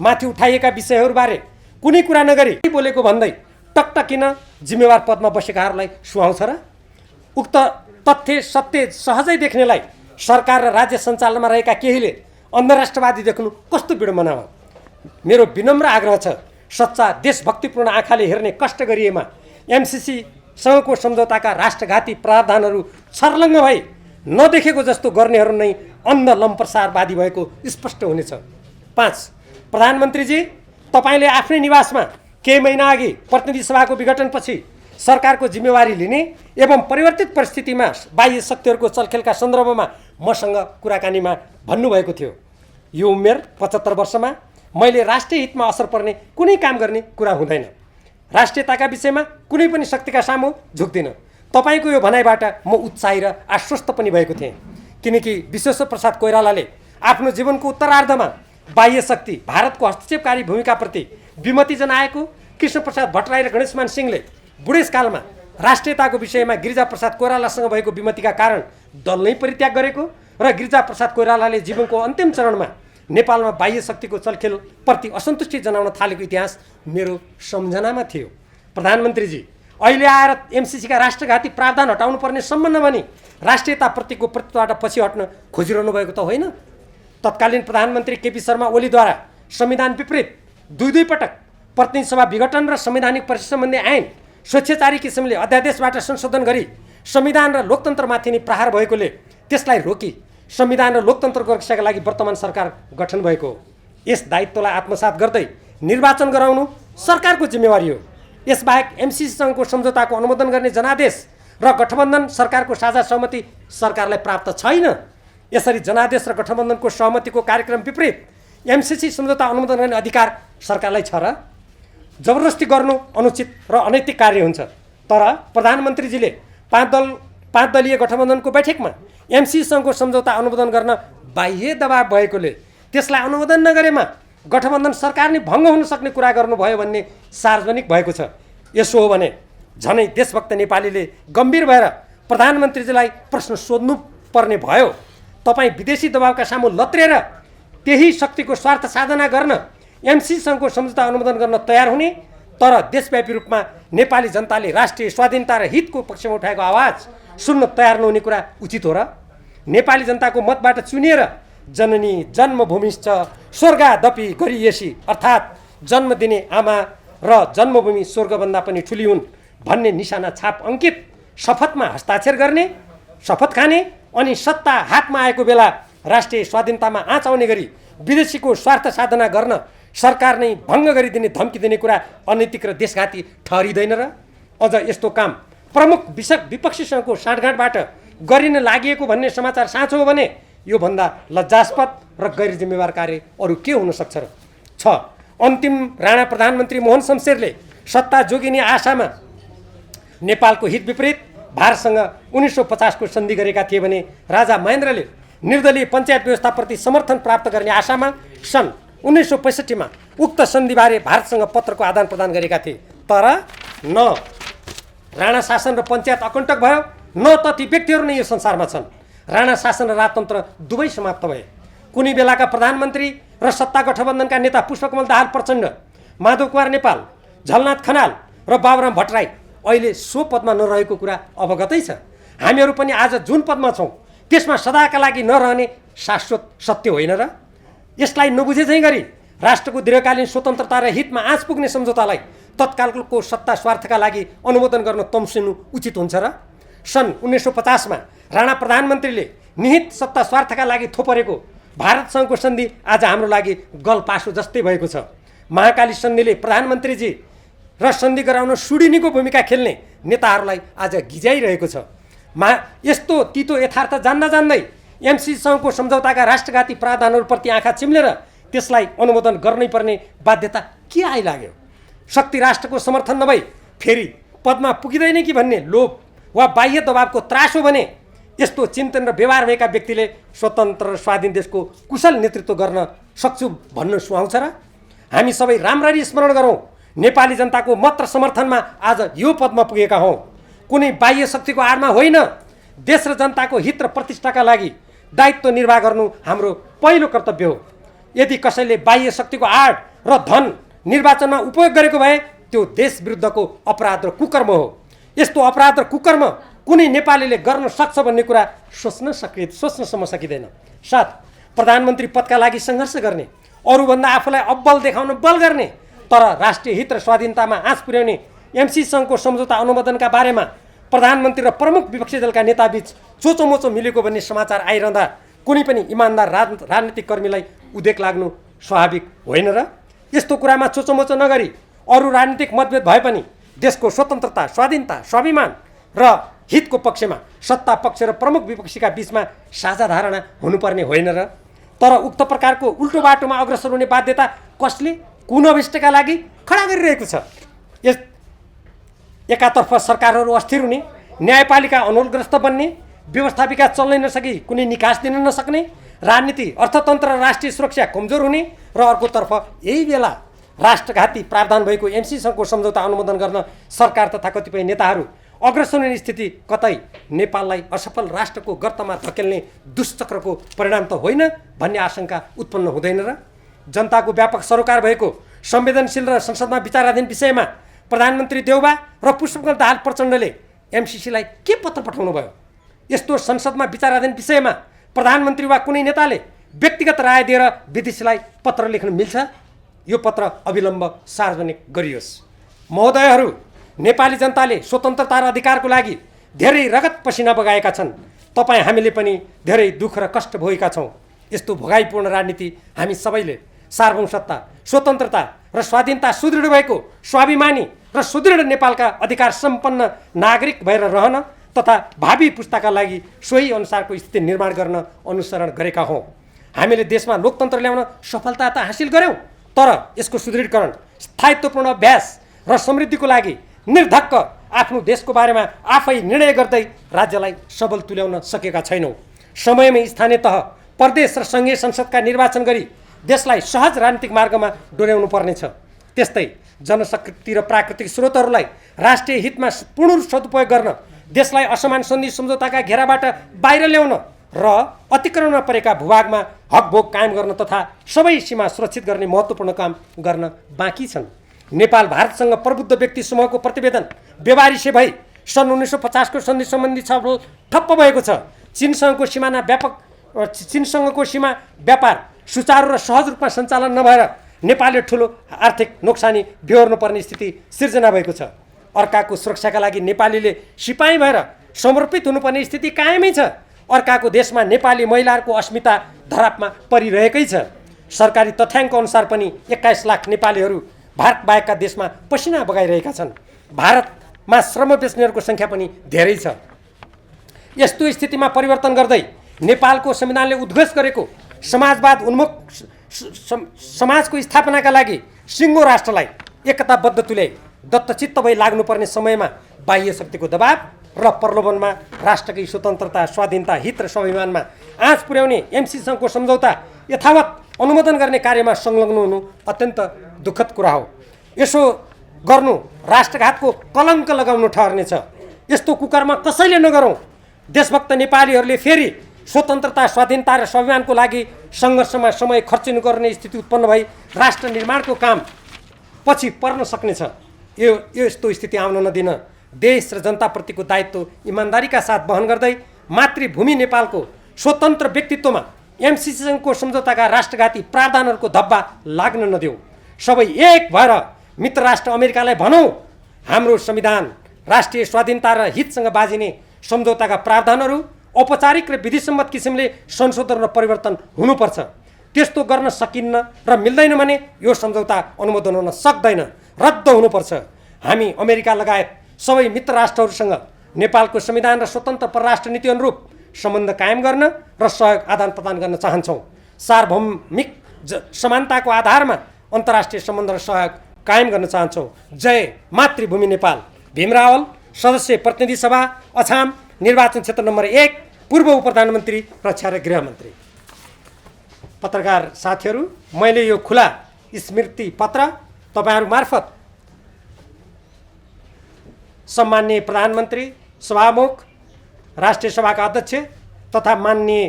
माथि उठाइएका विषयहरूबारे कुनै कुरा नगरी बोलेको भन्दै टकटकिन जिम्मेवार पदमा बसेकाहरूलाई सुहाउँछ र? उक्त तथ्य सत्य सहजै देख्नेलाई सरकार र राज्य सञ्चालनमा रहेका केहीले अन्धराष्ट्रवादी देख्नु कस्तो विडम्बना हो? मेरो विनम्र आग्रह छ, सच्चा देशभक्तिपूर्ण आँखाले हेर्ने कष्ट गरिएमा एमसिसीसँगको सम्झौताका राष्ट्रघाती प्रावधानहरू छर्लङ्ग भई नदेखेको जस्तो गर्नेहरू नै अन्ध लम्पसारवादी भएको स्पष्ट हुनेछ। 5 प्रधानमन्त्रीजी, तपाईँले आफ्नै निवासमा केही महिना अघि प्रतिनिधि सभाको विघटनपछि सरकारको जिम्मेवारी लिने एवं परिवर्तित परिस्थितिमा बाह्य शक्तिहरूको चलखेलका सन्दर्भमा मसँग कुराकानीमा भन्नुभएको थियो। यो उमेर 75 वर्षमा मैले राष्ट्रिय हितमा असर पर्ने कुनै काम गर्ने कुरा हुँदैन। राष्ट्रियताका विषयमा कुनै पनि शक्तिका सामु झुक्दिनँ। तपाईँको यो भनाइबाट म उत्साही र आश्वस्त पनि भएको थिएँ, किनकि विश्वेश्वर प्रसाद कोइरालाले आफ्नो जीवनको उत्तरार्धमा बाह्य शक्ति भारतको हस्तक्षेपकारी भूमिकाप्रति विमति जनाएको, कृष्णप्रसाद भट्टराई र गणेशमान सिंहले बुढेसकालमा राष्ट्रियताको विषयमा गिरिजाप्रसाद कोइरालासँग भएको विमतिका कारण दल नै परित्याग गरेको र गिरिजाप्रसाद कोइरालाले जीवनको अन्तिम चरणमा नेपालमा बाह्य शक्तिको चलखेलप्रति असन्तुष्टि जनाउन थालेको इतिहास मेरो सम्झनामा थियो। प्रधानमन्त्रीजी, अहिले आएर एमसिसीका राष्ट्रघाती प्रावधान हटाउनु पर्ने सम्बन्ध भनी राष्ट्रियताप्रतिको प्रतित्वबाट पछि हट्न खोजिरहनु भएको त होइन? तत्कालीन प्रधानमन्त्री केपी शर्मा ओलीद्वारा संविधान विपरीत दुई पटक प्रतिनिधि सभा विघटन र संवैधानिक परिषद सम्बन्धी ऐन स्वेच्छाचारी किसिमले अध्यादेशबाट संशोधन गरी संविधान र लोकतन्त्रमाथि नै प्रहार भएकोले त्यसलाई रोकी संविधान र लोकतन्त्रको रक्षाका लागि वर्तमान सरकार गठन भएको हो। यस दायित्वलाई आत्मसात गर्दै निर्वाचन गराउनु सरकारको जिम्मेवारी हो। यसबाहेक एमसिसीसँगको सम्झौताको अनुमोदन गर्ने जनादेश र गठबन्धन सरकारको साझा सहमति सरकारलाई प्राप्त छैन। यसरी जनादेश र गठबन्धनको सहमतिको कार्यक्रम विपरीत एमसिसी सम्झौता अनुमोदन गर्ने अधिकार सरकारलाई छ र? जबरजस्ती गर्नु अनुचित र अनैतिक कार्य हुन्छ। तर प्रधानमन्त्रीजीले पाँच दलीय गठबन्धनको बैठकमा एमसिसीसँगको सम्झौता अनुमोदन गर्न बाह्य दबाव भएकोले त्यसलाई अनुमोदन नगरेमा गठबन्धन सरकार नै भङ्ग हुन सक्ने कुरा गर्नुभयो भन्ने सार्वजनिक भएको छ। यसो हो भने झनै देशभक्त नेपालीले गम्भीर भएर प्रधानमन्त्रीजीलाई प्रश्न सोध्नु पर्ने भयो। तपाईँ विदेशी दबावका सामु लत्रेर त्यही शक्तिको स्वार्थ साधना गर्न एमसिसीसँगको सम्झौता अनुमोदन गर्न तयार हुने, तर देशव्यापी रूपमा नेपाली जनताले राष्ट्रिय स्वाधीनता र हितको पक्षमा उठाएको आवाज सुन्न तयार नहुने कुरा उचित हो र? नेपाली जनताको मतबाट चुनिएर जननी जन्मभूमिश्च स्वर्गादपि गरिएसी अर्थात् जन्म दिने आमा र जन्मभूमि स्वर्गभन्दा पनि ठुली हुन् भन्ने निशाना छाप अङ्कित शपथमा हस्ताक्षर गर्ने, शपथ खाने अनि सत्ता हातमा आएको बेला राष्ट्रिय स्वाधीनतामा आँच आउने गरी विदेशीको स्वार्थ साधना गर्न सरकार नै भङ्ग गरिदिने धम्की दिने कुरा अनैतिक र देशघाती ठहरिँदैन र? अझ यस्तो काम प्रमुख विपक्षीसँगको साँठगाँठबाट गरिन लागि भन्ने समाचार साँचो हो भने योभन्दा लज्जास्पद र गैर जिम्मेवार कार्य अरू के हुन सक्छ र? 6. अन्तिम राणा प्रधानमन्त्री मोहन शमशेरले सत्ता जोगिने आशामा नेपालको हित विपरीत भारतसँग 1950 को सन्धि गरेका थिए भने राजा महेन्द्रले निर्दलीय पञ्चायत व्यवस्थाप्रति समर्थन प्राप्त गर्ने आशामा सन् 1965 मा उक्त सन्धिबारे भारतसँग पत्रको आदान प्रदान गरेका थिए। तर न राणा शासन र पञ्चायत अकण्टक भयो, न त ती व्यक्तिहरू नै यो संसारमा छन्। राणा शासन र राजतन्त्र दुवै समाप्त भए। कुनै बेलाका प्रधानमन्त्री र सत्ता गठबन्धनका नेता पुष्पकमल दाहाल प्रचण्ड, माधव कुमार नेपाल, झलनाथ खनाल र बाबुराम भट्टराई अहिले सो पदमा नरहेको कुरा अवगतै छ। हामीहरू पनि आज जुन पदमा छौँ त्यसमा सदाका लागि नरहने शाश्वत सत्य होइन र? यसलाई नबुझे चाहिँ गरी राष्ट्रको दीर्घकालीन स्वतन्त्रता र हितमा आँच पुग्ने सम्झौतालाई तत्कालको सत्ता स्वार्थका लागि अनुमोदन गर्न तम्सिनु उचित हुन्छ र? सन् 1950 मा राणा प्रधानमन्त्रीले निहित सत्ता स्वार्थका लागि थोपरेको भारतसँगको सन्धि आज हाम्रो लागि गलपासो जस्तै भएको छ। महाकाली सन्धिले प्रधानमन्त्रीजी र सन्धि गराउन सुडिनीको भूमिका खेल्ने नेताहरूलाई आज गिजाइरहेको छ। यस्तो तितो यथार्थ जान्दा जान्दै एमसीसँगको सम्झौताका राष्ट्रघाती प्रावधानहरूप्रति आँखा चिम्लेर त्यसलाई अनुमोदन गर्नै पर्ने बाध्यता के आइलाग्यो? शक्ति राष्ट्रको समर्थन नभई फेरि पदमा पुगिँदैन कि भन्ने लोभ वा बाह्य दबावको त्रास हो भने यस्तो चिन्तन र व्यवहार भएका व्यक्तिले स्वतन्त्र र स्वाधीन देशको कुशल नेतृत्व गर्न सक्छु भन्न सुहाउँछ र? हामी सबै राम्ररी स्मरण गरौँ, नेपाली जनताको मत र समर्थनमा आज यो पदमा पुगेका हौँ। कुनै बाह्य शक्तिको आडमा होइन, देश र जनताको हित र प्रतिष्ठाका लागि दायित्व निर्वाह गर्नु हाम्रो पहिलो कर्तव्य हो। यदि कसैले बाह्य शक्तिको आड र धन निर्वाचनमा उपयोग गरेको भए त्यो देश विरुद्धको अपराध र कुकर्म हो। यस्तो अपराध र कुकर्म कुनै नेपालीले गर्न सक्छ भन्ने कुरा सोच्नसम्म सकिँदैन। 7. प्रधानमन्त्री पदका लागि सङ्घर्ष गर्ने, अरूभन्दा आफूलाई अब्बल देखाउन बल गर्ने, तर राष्ट्रिय हित र स्वाधीनतामा आँच पुर्याउने एमसीसँगको सम्झौता अनुमोदनका बारेमा प्रधानमन्त्री र प्रमुख विपक्षी दलका नेताबीच चोचोमोचो मिलेको भन्ने समाचार आइरहँदा कुनै पनि इमान्दार राजनीतिक कर्मीलाई उदेक लाग्नु स्वाभाविक होइन र? यस्तो कुरामा चोचोमोचो नगरी अरू राजनीतिक मतभेद भए पनि देशको स्वतन्त्रता, स्वाधीनता, स्वाभिमान र हितको पक्षमा सत्ता पक्ष र प्रमुख विपक्षीका बीचमा साझा धारणा हुनुपर्ने होइन र? तर उक्त प्रकारको उल्टो बाटोमा अग्रसर हुने बाध्यता कसले कुन अभिष्टका लागि खडा गरिरहेको छ? एकातर्फ सरकारहरू अस्थिर हुने, न्यायपालिका अनोलग्रस्त बन्ने, व्यवस्थापिका चल्नै नसकी कुनै निकास दिन नसक्ने, राजनीति, अर्थतन्त्र र राष्ट्रिय सुरक्षा कमजोर हुने र अर्कोतर्फ यही बेला राष्ट्रघाती प्रावधान भएको एमसीसँगको सम्झौता अनुमोदन गर्न सरकार तथा कतिपय नेताहरू अग्रसर हुने स्थिति कतै नेपाललाई असफल राष्ट्रको गर्तमा धकेल्ने दुष्चक्रको परिणाम त होइन भन्ने आशंका उत्पन्न हुँदैन र? जनताको व्यापक सरोकार भएको संवेदनशील र संसदमा विचाराधीन विषयमा प्रधानमन्त्री देउबा र पुष्पकमल दाहाल प्रचण्डले एमसीसीलाई के पत्र पठाउनु भयो? यस्तो संसदमा विचाराधीन विषयमा प्रधानमन्त्री वा कुनै नेताले व्यक्तिगत राय दिएर विदेशीलाई पत्र लेख्न मिल्छ? यो पत्र अविलम्ब सार्वजनिक गरियोस्। महोदयहरू, नेपाली जनताले स्वतन्त्रता र अधिकारको लागि धेरै रगत पसिना बगाएका छन्। तपाईँ हामीले पनि धेरै दुःख र कष्ट भोगेका छौँ। यस्तो भोगाइपूर्ण राजनीति हामी सबैले सार्वभौम सत्ता, स्वतन्त्रता र स्वाधीनता सुदृढ भएको स्वाभिमानी र सुदृढ नेपालका अधिकार सम्पन्न नागरिक भएर रहन तथा भावी पुस्ताका लागि सोही अनुसारको स्थिति निर्माण गर्न अनुसरण गरेका हौँ। हामीले देशमा लोकतन्त्र ल्याउन सफलता त हासिल गऱ्यौँ, तर यसको सुदृढीकरण, स्थायित्वपूर्ण अभ्यास र समृद्धिको लागि निर्धक्क आफ्नो देशको बारेमा आफै निर्णय गर्दै राज्यलाई सबल तुल्याउन सकेका छैनौँ। समयमै स्थानीय तह, प्रदेश र सङ्घीय संसदका निर्वाचन गरी देशलाई सहज राजनीतिक मार्गमा डोर्याउनु पर्नेछ। त्यस्तै जनशक्ति र प्राकृतिक स्रोतहरूलाई राष्ट्रिय हितमा पूर्ण सदुपयोग गर्न, देशलाई असमान सन्धि सम्झौताका घेराबाट बाहिर ल्याउन र अतिक्रमणमा परेका भूभागमा हकभोग कायम गर्न तथा सबै सीमा सुरक्षित गर्ने महत्त्वपूर्ण काम गर्न बाँकी छन्। नेपाल भारतसँग प्रबुद्ध व्यक्ति समूहको प्रतिवेदन व्यवहारिसे भई सन् 1950 को सन्धि सम्बन्धी छलफल ठप्प भएको छ। चीनसँगको सिमाना व्यापक चीनसँगको सीमा व्यापार सुचारू र सहज रूपमा सञ्चालन नभएर नेपालले ठुलो आर्थिक नोक्सानी बेहोर्नुपर्ने स्थिति सिर्जना भएको छ। अर्काको सुरक्षाका लागि नेपालीले सिपाही भएर समर्पित हुनुपर्ने स्थिति कायमै छ। अर्काको देशमा नेपाली महिलाहरूको अस्मिता धरापमा परिरहेकै छ। सरकारी तथ्याङ्क अनुसार पनि 21 लाख नेपालीहरू भारत बाहेकका देशमा पसिना बगाइरहेका छन्। भारतमा श्रम बेच्नेहरूको सङ्ख्या पनि धेरै छ। यस्तो स्थितिमा परिवर्तन गर्दै नेपालको संविधानले उद्घोष गरेको समाजवाद उन्मुख समाजको स्थापनाका लागि सिङ्गो राष्ट्रलाई एकताबद्ध तुल्याई दत्तचित्त भई लाग्नुपर्ने समयमा बाह्य शक्तिको दबाव र प्रलोभनमा राष्ट्रकै स्वतन्त्रता, स्वाधीनता, हित र स्वाभिमानमा आँच पुर्याउने एमसीसँगको सम्झौता यथावत अनुमोदन गर्ने कार्यमा संलग्न हुनु अत्यन्त दुःखद कुरा हो। यसो गर्नु राष्ट्रघातको कलङ्क लगाउनु ठहर्नेछ। यस्तो कुकर्म कसैले नगरौँ। देशभक्त नेपालीहरूले फेरि स्वतन्त्रता, स्वाधीनता र स्वाभिमानको लागि सङ्घर्षमा समय खर्चिनु गर्ने स्थिति उत्पन्न भई राष्ट्र निर्माणको काम पछि पर्न सक्नेछ। यस्तो स्थिति आउन नदिन देश र जनताप्रतिको दायित्व इमान्दारीका साथ वहन गर्दै मातृभूमि नेपालको स्वतन्त्र व्यक्तित्वमा एमसीसीसँगको सम्झौताका राष्ट्रघाती प्रावधानहरूको धब्बा लाग्न नदेऊ। सबै एक भएर मित्र राष्ट्र अमेरिकालाई भनौँ, हाम्रो संविधान राष्ट्रिय स्वाधीनता र हितसँग बाजिने सम्झौताका प्रावधानहरू औपचारिक र विधिसम्मत किसिमले संशोधन र परिवर्तन हुनुपर्छ। त्यस्तो गर्न सकिन्न र मिल्दैन भने यो सम्झौता अनुमोदन हुन सक्दैन, रद्द हुनुपर्छ। हामी अमेरिका लगायत सबै मित्र राष्ट्रहरूसँग नेपालको संविधान र स्वतन्त्र परराष्ट्र नीति अनुरूप सम्बन्ध कायम गर्न र सहयोग आदान प्रदान गर्न चाहन्छौँ। सार्वभौमिक समानताको आधारमा अन्तर्राष्ट्रिय सम्बन्ध र सहयोग कायम गर्न चाहन्छौँ। जय मातृभूमि नेपाल। भीम रावल, सदस्य प्रतिनिधि सभा अछाम, निर्वाचन क्षेत्र नम्बर 1, पूर्व उपप्रधानमन्त्री, रक्षा र गृहमन्त्री। पत्रकार साथीहरू, मैले यो खुला स्मृति पत्र तपाईँहरू मार्फत सम्माननीय प्रधानमन्त्री, सभामुख, राष्ट्रिय सभाका अध्यक्ष तथा माननीय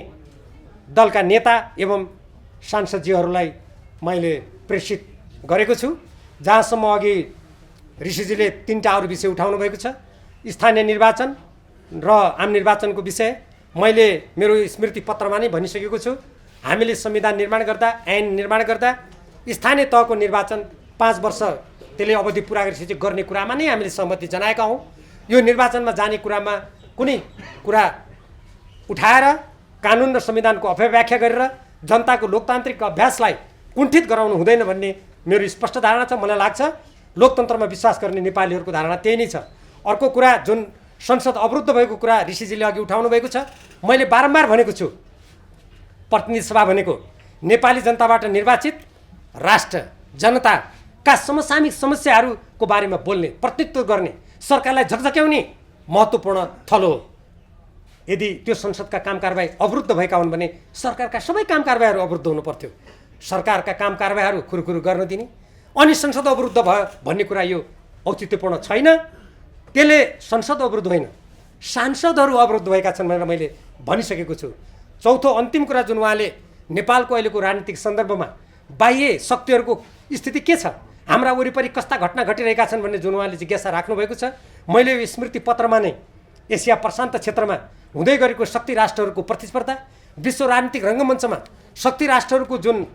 दलका नेता एवं सांसदज्यूहरूलाई मैले प्रेषित गरेको छु। जहाँसम्म अघि ऋषिजीले 3टा अरू विषय उठाउनु भएको छ, स्थानीय निर्वाचन र आम निर्वाचनको विषय, मैले मेरो स्मृति पत्रमा नै भनिसकेको छु। हामीले संविधान निर्माण गर्दा, ऐन निर्माण गर्दा स्थानीय तहको निर्वाचन 5 वर्ष त्यसले अवधि पुरा गरिसकेपछि गर्ने कुरामा नै हामीले सहमति जनाएका हौँ। यो निर्वाचनमा जाने कुरामा कुनै कुरा उठाएर कानुन र संविधानको अपव्याख्या गरेर जनताको लोकतान्त्रिक अभ्यासलाई कुण्ठित गराउनु हुँदैन भन्ने मेरो स्पष्ट धारणा छ। मलाई लाग्छ लोकतन्त्रमा विश्वास गर्ने नेपालीहरूको धारणा त्यही नै छ। अर्को कुरा, जुन संसद अवरुद्ध भएको कुरा ऋषिजीले अघि उठाउनु भएको छ, मैले बारम्बार भनेको छु, प्रतिनिधि सभा भनेको नेपाली जनताबाट निर्वाचित राष्ट्र जनताका समसामयिक समस्याहरूको बारेमा बोल्ने, प्रतिनिधित्व गर्ने, सरकारलाई झकझक्याउने महत्त्वपूर्ण थलो हो। यदि त्यो संसदका काम कारबाही अवरुद्ध भएका हुन् भने सरकारका सबै काम कारबाहीहरू अवरुद्ध हुनु पर्थ्यो। सरकारका काम कारबाहीहरू खुरुखुरु गर्न दिने अनि संसद अवरुद्ध भयो भन्ने कुरा यो औचित्यपूर्ण छैन। त्यसले संसद अवरुद्ध होइन, सांसदहरू अवरुद्ध भएका छन् भनेर मैले भनिसकेको छु। चौथो अन्तिम कुरा जुन उहाँले नेपालको अहिलेको राजनीतिक सन्दर्भमा बाह्य शक्तिहरूको स्थिति के छ, हाम्रा वरिपरि कस्ता घटना घटिरहेका छन् भन्ने जुन उहाँले जिज्ञासा राख्नुभएको छ, मैले यो स्मृति पत्रमा नै एसिया प्रशान्त क्षेत्रमा हुँदै गरेको शक्ति राष्ट्रहरूको प्रतिस्पर्धा, विश्व राजनीतिक रङ्गमञ्चमा शक्ति राष्ट्रहरूको जुन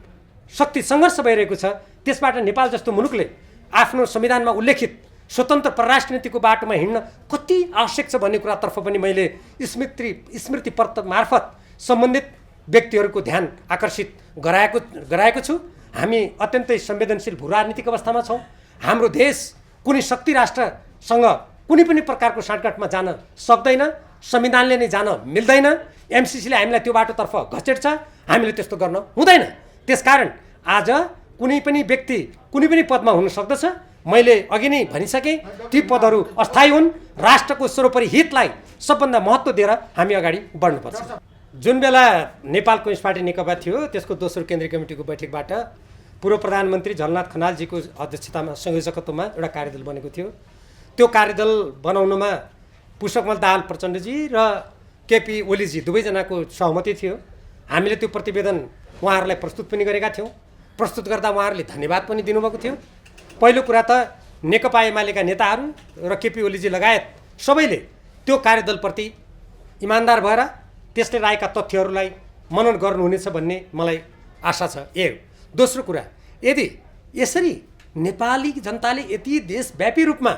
शक्ति सङ्घर्ष भइरहेको छ, त्यसबाट नेपाल जस्तो मुलुकले आफ्नो संविधानमा उल्लेखित स्वतन्त्र परराष्ट्र नीतिको बाटोमा हिँड्न कति आवश्यक छ भन्ने कुरातर्फ पनि मैले स्मृति पत्र मार्फत सम्बन्धित व्यक्तिहरूको ध्यान आकर्षित गराएको छु। हामी अत्यन्तै संवेदनशील भू राजनीतिक अवस्थामा छौँ। हाम्रो देश कुनै शक्ति राष्ट्रसँग कुनै पनि प्रकारको साँठगाँठमा जान सक्दैन, संविधानले नै जान मिल्दैन। एमसीसीले हामीलाई त्यो बाटोतर्फ घचेट्छ, हामीले त्यस्तो गर्न हुँदैन। त्यसकारण आज कुनै पनि व्यक्ति कुनै पनि पदमा हुन सक्दछ। मैले अघि नै भनिसकेँ, ती पदहरू अस्थायी हुन्। राष्ट्रको सर्वोपरि हितलाई सबभन्दा महत्त्व दिएर हामी अगाडि बढ्नुपर्छ। जुन बेला नेपाल कम्युनिस्ट पार्टी नेकपा थियो, त्यसको दोस्रो केन्द्रीय कमिटीको बैठकबाट पूर्व प्रधानमन्त्री झलनाथ खनालजीको अध्यक्षतामा संयोजकत्वमा एउटा कार्यदल बनेको थियो। त्यो कार्यदल बनाउनमा पुष्पकमल दाहाल प्रचण्डजी र केपी ओलीजी दुवैजनाको सहमति थियो। हामीले त्यो प्रतिवेदन उहाँहरूलाई प्रस्तुत पनि गरेका थियौँ। प्रस्तुत गर्दा उहाँहरूले धन्यवाद पनि दिनुभएको थियो। पहिलो कुरा त नेकपा एमालेका नेताहरू र केपी ओलीजी लगायत सबैले त्यो कार्यदलप्रति इमान्दार भएर त्यसले राखेका तथ्यहरूलाई मनन गर्नुहुनेछ भन्ने मलाई आशा छ। दोस्रो कुरा, यदि यसरी नेपाली जनताले यति देशव्यापी रूपमा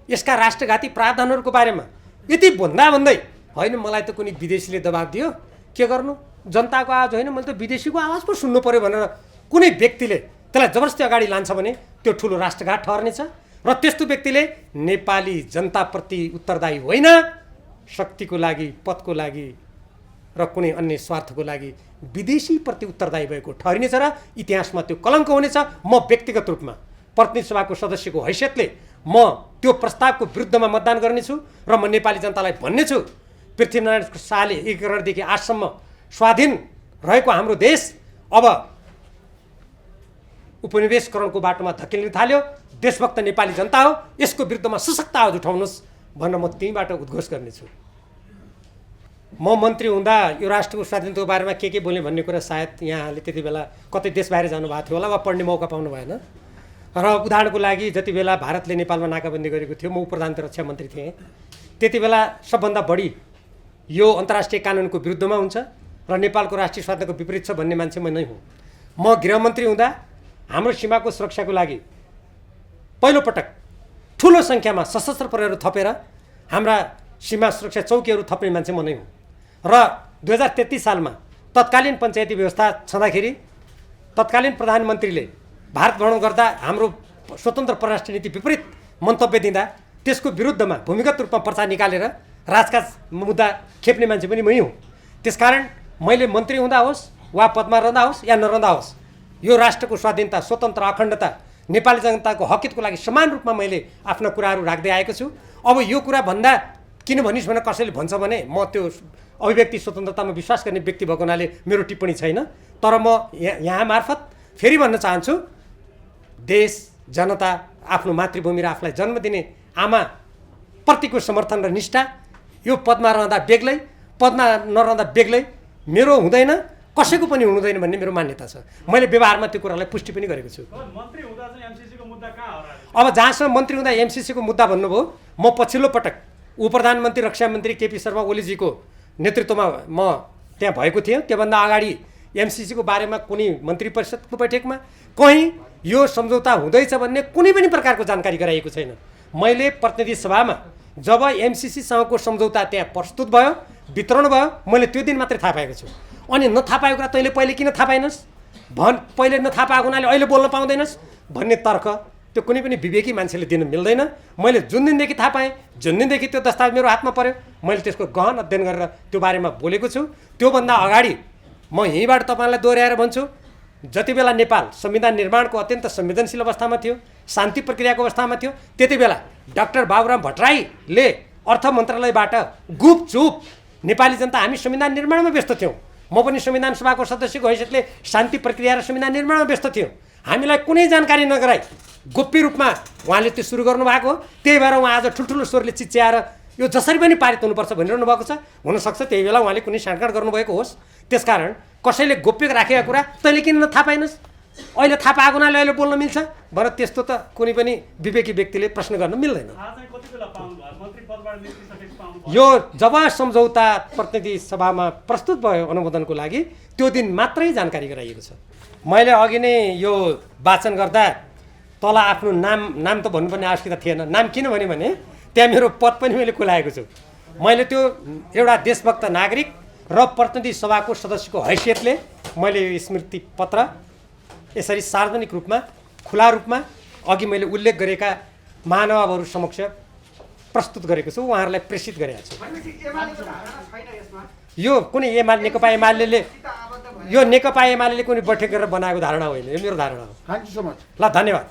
यसका राष्ट्रघाती प्रावधानहरूको बारेमा यति भन्दै होइन मलाई त कुनै विदेशीले दबाब दियो के गर्नु, जनताको आवाज होइन मैले त विदेशीको आवाज पो सुन्नु पर्यो भनेर कुनै व्यक्तिले त्यसलाई जबरजस्ती अगाडि लान्छ भने त्यो ठुलो राष्ट्रघात ठहर्नेछ र त्यस्तो व्यक्तिले नेपाली जनताप्रति उत्तरदायी होइन, शक्तिको लागि, पदको लागि र कुनै अन्य स्वार्थको लागि विदेशीप्रति उत्तरदायी भएको ठहरिनेछ र इतिहासमा त्यो कलङ्क हुनेछ। म व्यक्तिगत रूपमा प्रतिनिधि सभाको सदस्यको हैसियतले म त्यो प्रस्तावको विरुद्धमा मतदान गर्नेछु र म नेपाली जनतालाई भन्नेछु पृथ्वीनारायण शाहले एकीकरणदेखि आजसम्म स्वाधीन रहेको हाम्रो देश अब उपनिवेशकरणको बाटोमा धकेलिन थाल्यो। देशभक्त नेपाली जनता हो, यसको विरुद्धमा सशक्त आवाज उठाउनुहोस् भनेर म त्यहीँबाट उद्घोष गर्नेछु। म मन्त्री हुँदा यो राष्ट्रको स्वाधीनताको बारेमा के बोल्ने भन्ने कुरा सायद यहाँले त्यति बेला कतै देश बाहिर जानुभएको थियो होला वा पढ्ने मौका पाउनु भएन। र उदाहरणको लागि जति बेला भारतले नेपालमा नाकाबन्दी गरेको थियो, म प्रधानमन्त्री रक्षा मन्त्री थिएँ, त्यति बेला सबभन्दा बढी यो अन्तर्राष्ट्रिय कानुनको विरुद्धमा हुन्छ र नेपालको राष्ट्रिय स्वाधीनताको विपरीत छ भन्ने मान्छे म नै हुँ। म गृहमन्त्री हुँदा हाम्रो सीमाको सुरक्षाको लागि पहिलोपटक ठुलो सङ्ख्यामा सशस्त्र प्रहरीहरू थपेर हाम्रा सीमा सुरक्षा चौकीहरू थप्ने मान्छे म नै हुँ। र 2033 सालमा तत्कालीन पञ्चायती व्यवस्था छँदाखेरि तत्कालीन प्रधानमन्त्रीले भारत भ्रमण गर्दा हाम्रो स्वतन्त्र परराष्ट्र नीति विपरीत मन्तव्य दिँदा त्यसको विरुद्धमा भूमिगत रूपमा पर्चा निकालेर राजकाज मुद्दा खेप्ने मान्छे पनि मै हुँ। त्यसकारण मैले मन्त्री हुँदा होस् वा पदमा रहँदा होस् या नरहँदा होस् यो राष्ट्रको स्वाधीनता, स्वतन्त्र, अखण्डता, नेपाली जनताको हकितको लागि समान रूपमा मैले आफ्ना कुराहरू राख्दै आएको छु। अब यो कुरा भन्दा किन भनिस् भनेर कसैले भन्छ भने म त्यो अभिव्यक्ति स्वतन्त्रतामा विश्वास गर्ने व्यक्ति भएको हुनाले मेरो टिप्पणी छैन। तर म यहाँ मार्फत फेरि भन्न चाहन्छु, देश, जनता, आफ्नो मातृभूमि र आफूलाई जन्म दिने आमाप्रतिको समर्थन र निष्ठा यो पदमा रहँदा बेग्लै, पदमा नरहँदा बेग्लै मेरो हुँदैन, कसैको पनि हुँदैन भन्ने मेरो मान्यता छ। मैले व्यवहारमा त्यो कुरालाई पुष्टि पनि गरेको छु। अब जहाँसम्म मन्त्री हुँदा एमसिसीको मुद्दा भन्नुभयो, म पछिल्लो पटक उपप्रधानमन्त्री रक्षा मन्त्री केपी शर्मा ओलीजीको नेतृत्वमा म त्यहाँ भएको थिएँ। त्योभन्दा अगाडि एमसिसीको बारेमा कुनै मन्त्री परिषदको बैठकमा कहीँ यो सम्झौता हुँदैछ भन्ने कुनै पनि प्रकारको जानकारी गराइएको छैन। मैले प्रतिनिधि सभामा जब एमसिसीसँगको सम्झौता त्यहाँ प्रस्तुत भयो, वितरण भयो, मैले त्यो दिन मात्रै थाहा पाएको छु। अनि नथाहा पाएको कुरा तैँले पहिले किन थाहा पाइनस्, पहिले नथाहा पाएको हुनाले अहिले बोल्न पाउँदैनस् भन्ने तर्क त्यो कुनै पनि विवेकी मान्छेले दिन मिल्दैन। मैले जुन दिनदेखि थाहा पाएँ, जुन दिनदेखि त्यो दस्तावेज मेरो हातमा पर्यो, मैले त्यसको गहन अध्ययन गरेर त्यो बारेमा बोलेको छु। त्योभन्दा अगाडि म यहीँबाट तपाईँलाई दोहोऱ्याएर भन्छु, जति बेला नेपाल संविधान निर्माणको अत्यन्त संवेदनशील अवस्थामा थियो, शान्ति प्रक्रियाको अवस्थामा थियो, त्यति बेला डाक्टर बाबुराम भट्टराईले अर्थ मन्त्रालयबाट गुपचुप नेपाली जनता हामी संविधान निर्माणमा व्यस्त थियौँ, म पनि संविधान सभाको सदस्यको हैसियतले शान्ति प्रक्रिया र संविधान निर्माणमा व्यस्त थियौँ, हामीलाई कुनै जानकारी नगराई गोप्य रूपमा उहाँले त्यो सुरु गर्नुभएको हो। त्यही भएर उहाँ आज ठुल्ठुलो स्वरले चिच्याएर यो जसरी पनि पारित हुनुपर्छ भनिरहनु भएको छ। हुनसक्छ त्यही बेला उहाँले कुनै साँडगाँड गर्नुभएको होस्। त्यसकारण कसैले गोप्य राखेका कुरा तैँले किन थाहा पाइनस्, अहिले थाहा पाएको हुनाले अहिले बोल्न मिल्छ भनेर त्यस्तो त कुनै पनि विवेकी व्यक्तिले प्रश्न गर्न मिल्दैन। यो जब सम्झौता प्रतिनिधि सभामा प्रस्तुत भयो अनुमोदनको लागि त्यो दिन मात्रै जानकारी गराइएको छ। मैले अघि नै यो वाचन गर्दा तल आफ्नो नाम त भन्नुपर्ने आवश्यकता थिएन। नाम किन भन्यो भने त्यहाँ मेरो पद पनि मैले खुलाएको छु। मैले त्यो एउटा देशभक्त नागरिक र प्रतिनिधि सभाको सदस्यको हैसियतले मैले यो स्मृति पत्र यसरी सार्वजनिक रूपमा खुला रूपमा अघि मैले उल्लेख गरेका महानुभावहरू समक्ष प्रस्तुत गरेको छु, उहाँहरूलाई प्रेषित गरेको छु। यो कुनै नेकपा एमाले यो नेकपा एमाले कुनै बैठक गरेर बनाएको धारणा होइन, यो मेरो धारणा हो। ल धन्यवाद।